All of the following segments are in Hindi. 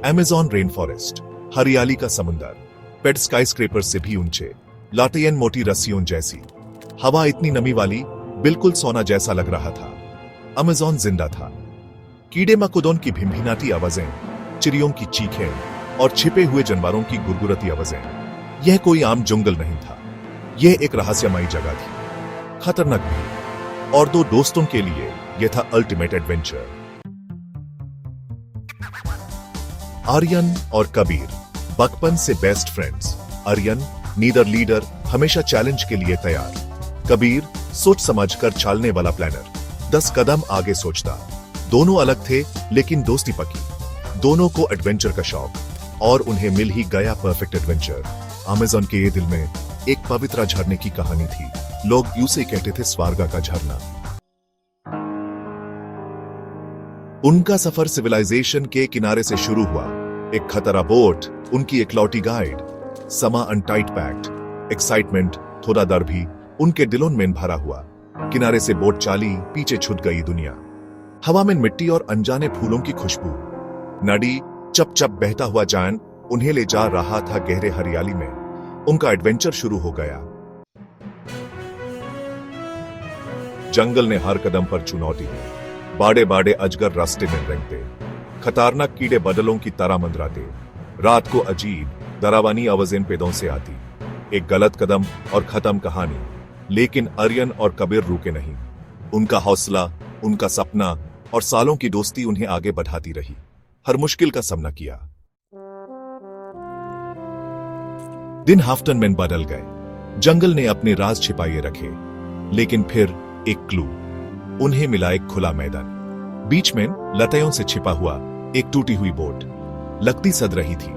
अमेज़न रेन फॉरेस्ट, हरियाली का समुंदर, पेड स्काईस्क्रेपर से भी ऊंचे, लाटेयन मोटी रस्सियों जैसी, हवा इतनी नमी वाली, बिल्कुल सोना जैसा लग रहा था। अमेज़न जिंदा था। कीड़े मकोड़ों की भिनभिनाती आवाजें, चिड़ियों की चीखें और छिपे हुए जानवरों की गुरगुराती आवाजें। यह कोई आम जंगल नहीं था, यह एक रहस्यमयी जगह थी, खतरनाक भी, और दो दोस्तों के लिए यह था अल्टीमेट एडवेंचर। आर्यन और कबीर, बचपन से बेस्ट फ्रेंड्स। आर्यन नीडर लीडर, हमेशा चैलेंज के लिए तैयार। कबीर सोच समझकर चलने वाला प्लानर, 10 कदम आगे सोचता। दोनों अलग थे लेकिन दोस्ती पक्की। दोनों को एडवेंचर का शौक, और उन्हें मिल ही गया परफेक्ट एडवेंचर। अमेज़न के ये दिल में एक पवित्र झरने की कहानी थी। लोग उसे कहते थे स्वर्ग का झरना। उनका सफर सिविलाइजेशन के किनारे से शुरू हुआ। एक खतरा बोट, उनकी इकलौती गाइड, समा अनटाइट पैक्ट, एक्साइटमेंट, थोड़ा डर भी उनके दिलों में भरा हुआ। किनारे से बोट चाली, पीछे छूट गई दुनिया। हवा में मिट्टी और अनजाने फूलों की खुशबू। नदी चप चप बहता हुआ जान उन्हें ले जा रहा था गहरे हरियाली में। उनका एडवेंचर शुरू हो गया। जंगल ने हर कदम पर चुनौती दी। बाड़े बाड़े अजगर रास्ते में रेंगते, खतरनाक कीड़े बदलों की तरह मंडराते। रात को अजीब डरावनी आवाजें पेड़ों से आती। एक गलत कदम और खत्म कहानी। लेकिन आर्यन और कबीर रुके नहीं। उनका हौसला, उनका सपना और सालों की दोस्ती उन्हें आगे बढ़ाती रही। हर मुश्किल का सामना किया। दिन हफ्तन में बदल गए। जंगल ने अपने राज छिपाए रखे। लेकिन फिर एक क्लू। उन्हें मिला एक खुला मैदान। बीच में लताओं से छिपा हुआ एक टूटी हुई बोट। लगती सद रही थी,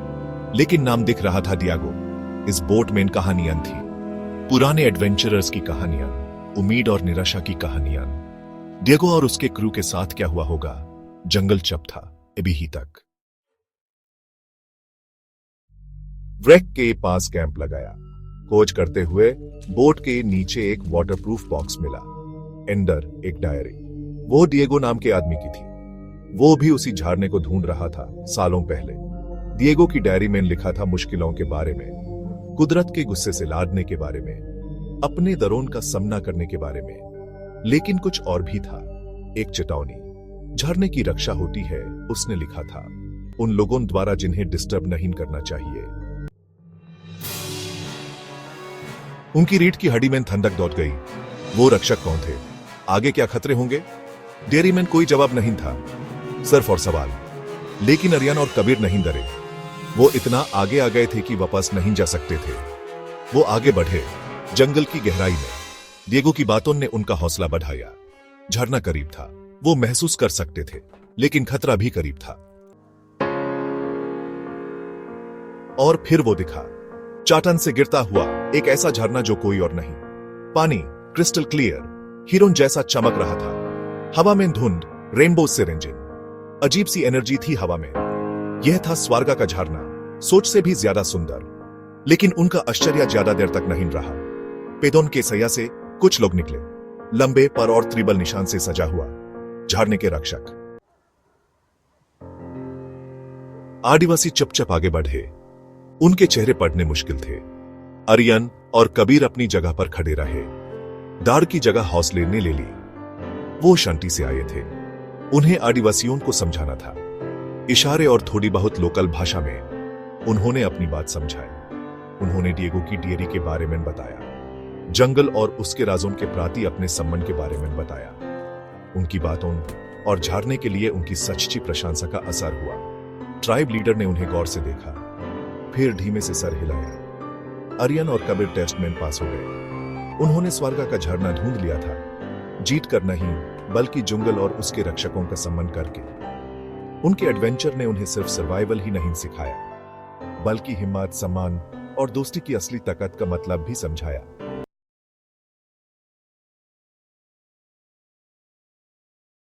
लेकिन नाम दिख रहा था डिएगो। इस बोट में कहानियां थी, पुराने एडवेंचरर्स की कहानियां, उम्मीद और निराशा की कहानियां। डिएगो और उसके क्रू के साथ क्या हुआ होगा, जंगल चुप था अभी ही तक। व्रेक के पास कैंप लगाया। खोज करते हुए बोट के नीचे एक वाटरप्रूफ बॉक्स मिला। अंदर एक डायरी, वो डिएगो नाम के आदमी की थी। वो भी उसी झरने को ढूंढ रहा था सालों पहले। डिएगो की डायरी में लिखा था मुश्किलों के बारे में, कुदरत के गुस्से से लड़ने के बारे में, अपने दरों का सामना करने के बारे में। लेकिन कुछ और भी था, एक चेतावनी। झरने की रक्षा होती है, उसने लिखा था, उन लोगों द्वारा जिन्हें डिस्टर्ब नहीं करना चाहिए। उनकी रीढ़ की हड्डी में ठंडक दौड़ गई। वो रक्षक कौन थे? आगे क्या खतरे होंगे? डेयरी में कोई जवाब नहीं था, सिर्फ और सवाल। लेकिन आर्यन और कबीर नहीं डरे। वो इतना आगे आ गए थे कि वापस नहीं जा सकते थे। वो आगे बढ़े, जंगल की गहराई में। डिएगो की बातों ने उनका हौसला बढ़ाया। झरना करीब था, वो महसूस कर सकते थे, लेकिन खतरा भी करीब था। और फिर वो दिखा, चाटन से गिरता हुआ एक ऐसा झरना जो कोई और नहीं। पानी क्रिस्टल क्लियर, हीरोन जैसा चमक रहा था। हवा में धुंध, रेनबो सिरेंजिन, अजीब सी एनर्जी थी हवा में। यह था स्वर्ग का झरना, सोच से भी ज्यादा सुंदर। लेकिन उनका आश्चर्य ज्यादा देर तक नहीं रहा। पेड़ों के सैया से कुछ लोग निकले, लंबे पर और त्रिबल निशान से सजा हुआ, झरने के रक्षक। आदिवासी चुपचाप आगे बढ़े। उनके चेहरे पढ़ने मुश्किल थे। आर्यन और कबीर अपनी जगह पर खड़े रहे। डर की जगह हौसले ने ले ली। वो शांति से आए थे, उन्हें आदिवासियों को समझाना था। इशारे और थोड़ी बहुत लोकल भाषा में उन्होंने अपनी बात समझाई। उन्होंने डिएगो की डायरी के बारे में बताया, जंगल और उसके राजों के प्रति अपने संबंध के बारे में बताया। उनकी बातों और झरने के लिए उनकी सच्ची प्रशंसा का असर हुआ। ट्राइब लीडर ने उन्हें गौर से देखा, फिर धीमे से सर हिलाया। आर्यन और कबीर टेस्ट में पास हो गए। उन्होंने स्वर्ग का झरना ढूंढ लिया था, जीत कर नहीं, बल्कि जंगल और उसके रक्षकों का सम्मान करके। उनके एडवेंचर ने उन्हें सिर्फ सर्वाइवल ही नहीं सिखाया, बल्कि हिम्मत, सम्मान और दोस्ती की असली ताकत का मतलब भी समझाया।